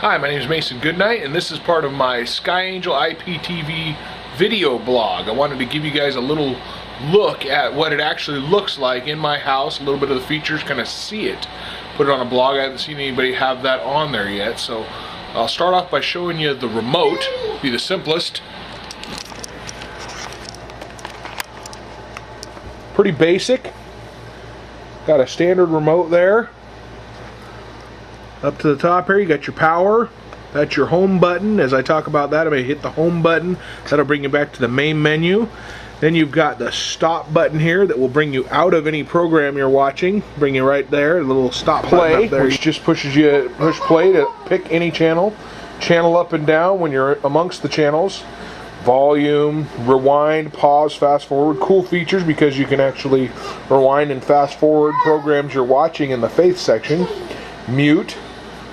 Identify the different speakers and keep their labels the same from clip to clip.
Speaker 1: Hi, my name is Mason Goodnight, and this is part of my Sky Angel IPTV video blog. I wanted to give you guys a little look at what it actually looks like in my house, a little bit of the features, kind of see it. Put it on a blog. I haven't seen anybody have that on there yet, so I'll start off by showing you the remote, be the simplest. Pretty basic. Got a standard remote there. Up to the top here, you got your power. That's your home button. As I talk about that, I'm going to hit the home button. That'll bring you back to the main menu. Then you've got the stop button here that will bring you out of any program you're watching. Bring you right there, a little stop play, up there, which just pushes you, push play to pick any channel. Channel up and down when you're amongst the channels. Volume, rewind, pause, fast forward. Cool features because you can actually rewind and fast forward programs you're watching in the faith section. Mute.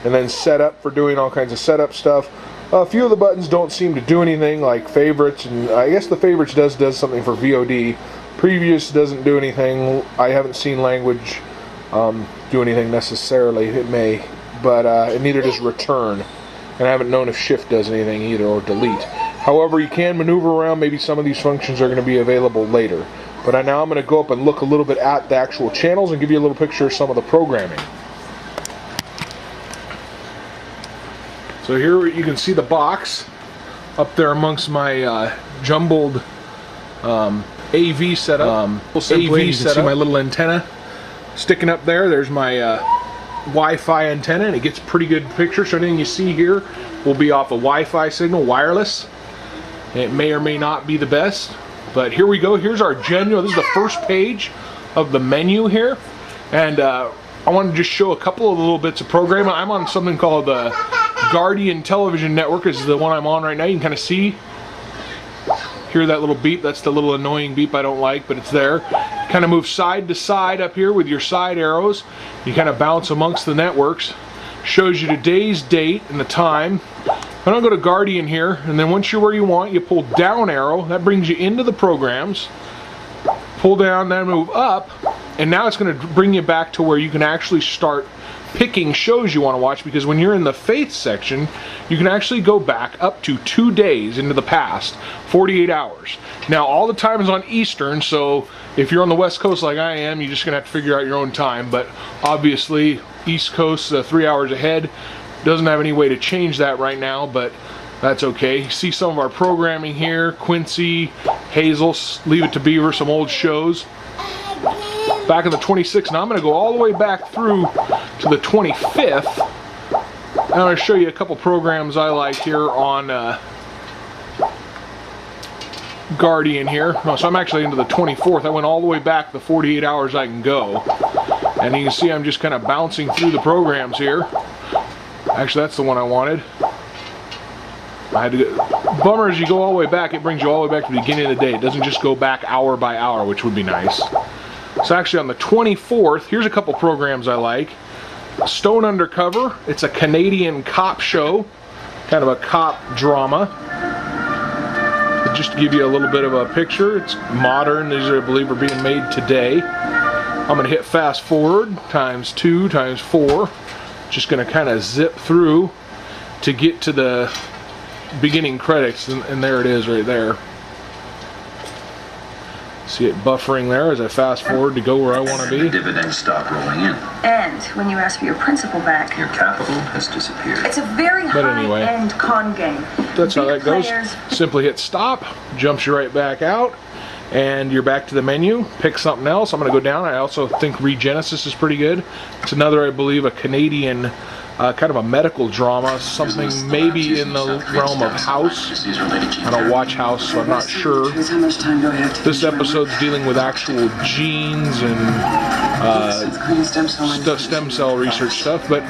Speaker 1: And then set up for doing all kinds of setup stuff. A few of the buttons don't seem to do anything, like favorites, and I guess the favorites does something for VOD. Previous doesn't do anything. I haven't seen language do anything necessarily. It may, but and neither does return. And I haven't known if shift does anything either, or delete. However, you can maneuver around. Maybe some of these functions are going to be available later. But now I'm going to go up and look a little bit at the actual channels and give you a little picture of some of the programming. So here you can see the box up there amongst my jumbled AV setup. You can see my little antenna sticking up there. There's my Wi-Fi antenna, and it gets a pretty good picture. So anything you see here will be off a Wi-Fi signal, wireless. It may or may not be the best, but here we go. Here's our genuine. This is the first page of the menu here, and I wanted to just show a couple of little bits of programming. I'm on something called the Guardian Television Network. Is the one I'm on right now. You can kind of hear that little beep. That's the little annoying beep I don't like, but it's there. Kind of move side to side up here with your side arrows. You kind of bounce amongst the networks. Shows you today's date and the time. I'm going to go to Guardian here, and then once you're where you want, you pull down arrow. That brings you into the programs. Pull down, then move up, and now it's going to bring you back to where you can actually start picking shows you want to watch, because when you're in the faith section, you can actually go back up to 2 days into the past, 48 hours. Now, all the time is on Eastern, so if you're on the West Coast like I am, you're just going to have to figure out your own time, but obviously, East Coast 3 hours ahead. Doesn't have any way to change that right now, but that's okay. You see some of our programming here, Quincy, Hazel, Leave It to Beaver, some old shows. Back in the 26th, now I'm going to go all the way back through to the 25th. I'm going to show you a couple programs I like here on Guardian here. No, so I'm actually into the 24th. I went all the way back the 48 hours I can go. And you can see I'm just kind of bouncing through the programs here. Actually, that's the one I wanted. I had to go. Bummer is you go all the way back, it brings you all the way back to the beginning of the day. It doesn't just go back hour by hour, which would be nice. So actually on the 24th, here's a couple programs I like. Stone Undercover. It's a Canadian cop show, kind of a cop drama. But just to give you a little bit of a picture, it's modern. These are, I believe, are being made today. I'm going to hit fast forward ×2 ×4. Just going to kind of zip through to get to the beginning credits, and there it is right there. See it buffering there as I fast forward to go where I want to be.
Speaker 2: The dividends stop rolling in.
Speaker 3: And when you ask for your principal back,
Speaker 2: your capital has disappeared.
Speaker 3: It's a very high-end con game.
Speaker 1: That's how that goes. Simply hit stop, jumps you right back out, and you're back to the menu. Pick something else. I'm going to go down. I also think Regenesis is pretty good. It's another, I believe, a Canadian kind of a medical drama, something maybe in the realm of House. I don't watch House, so I'm not sure. This episode's dealing with actual genes and stem cell research stuff, but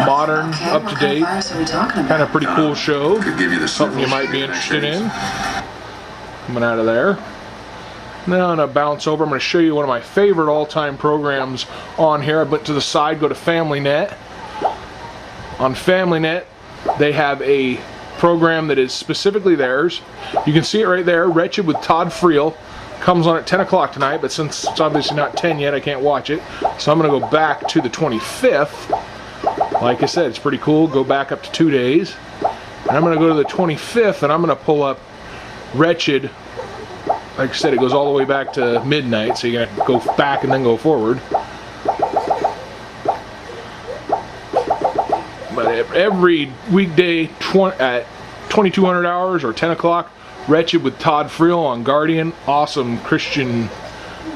Speaker 1: modern, up to date, kind of pretty cool show. Something you might be interested in. Coming out of there. Now I'm going to bounce over. I'm going to show you one of my favorite all-time programs on here. I went to the side, go to FamilyNet. On FamilyNet, they have a program that is specifically theirs. You can see it right there, Wretched with Todd Friel. Comes on at 10 o'clock tonight, but since it's obviously not 10 yet, I can't watch it. So I'm going to go back to the 25th. like I said, it's pretty cool. Go back up to 2 days. And I'm going to go to the 25th, and I'm going to pull up Wretched. Like I said, it goes all the way back to midnight, so you're going to go back and then go forward. But every weekday at 2200 hours or 10 o'clock, Wretched with Todd Friel on Guardian. Awesome Christian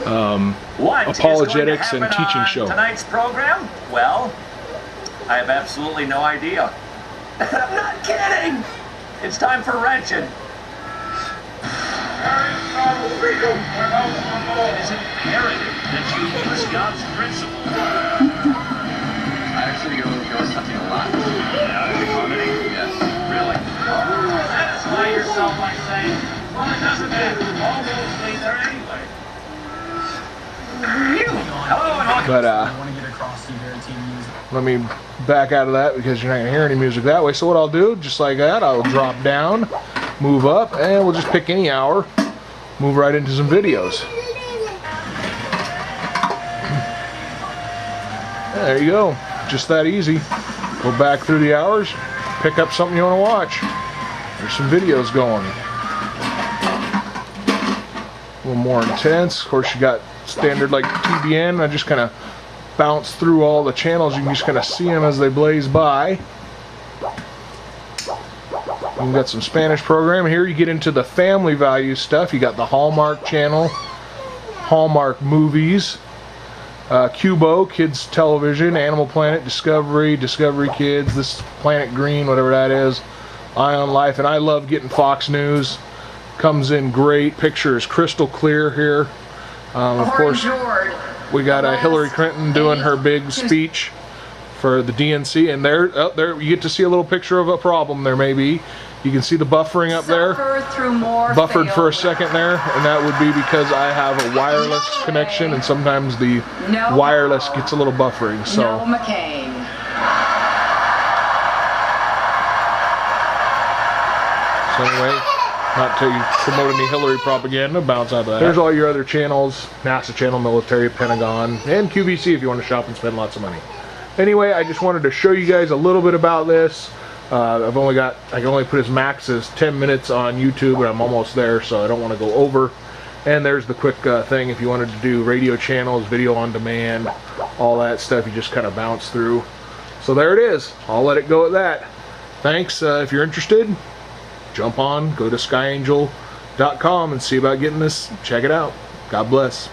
Speaker 1: apologetics and teaching show.
Speaker 4: Tonight's program? Well, I have absolutely no idea. I'm not kidding! It's time for Wretched. It is imperative that you use God's principles.
Speaker 2: I actually go something a lot.
Speaker 4: Yeah, the comedy?
Speaker 2: Yes.
Speaker 4: Really? Satisfy yourself by saying, well, it doesn't matter. All those things are anyway. Hello and welcome.
Speaker 1: But
Speaker 5: I want to get across to you here at TV Music.
Speaker 1: let me back out of that because you're not going to hear any music that way. So what I'll do, just like that, I'll drop down, move up, and we'll just pick any hour, move right into some videos. There you go. Just that easy. Go back through the hours, pick up something you want to watch. There's some videos going. A little more intense. Of course, you got standard like TBN. I just kind of bounce through all the channels. You can just kind of see them as they blaze by. You've got some Spanish program. Here you get into the family value stuff. You got the Hallmark channel, Hallmark movies, Cubo, Kids Television, Animal Planet, Discovery, Discovery Kids, This Planet Green, whatever that is, Ion Life, and I love getting Fox News. Comes in great. Picture is crystal clear here. Of course, we got Hillary Clinton doing her big speech for the DNC, and there you get to see a little picture of a problem there maybe. You can see the buffering up there. Buffered for a second there, and that would be because I have a wireless connection, and sometimes the wireless gets a little buffering. So.
Speaker 6: No McCain.
Speaker 1: So anyway, not to promote any Hillary propaganda, bounce out of that. There's all your other channels, NASA channel, military, Pentagon, and QVC if you want to shop and spend lots of money. Anyway, I just wanted to show you guys a little bit about this. I can only put as max as 10 minutes on YouTube, and I'm almost there, so I don't want to go over. And there's the quick thing if you wanted to do radio channels, video on demand, all that stuff, you just kind of bounce through. So there it is. I'll let it go at that. Thanks. If you're interested, jump on, go to skyangel.com and see about getting this. Check it out. God bless.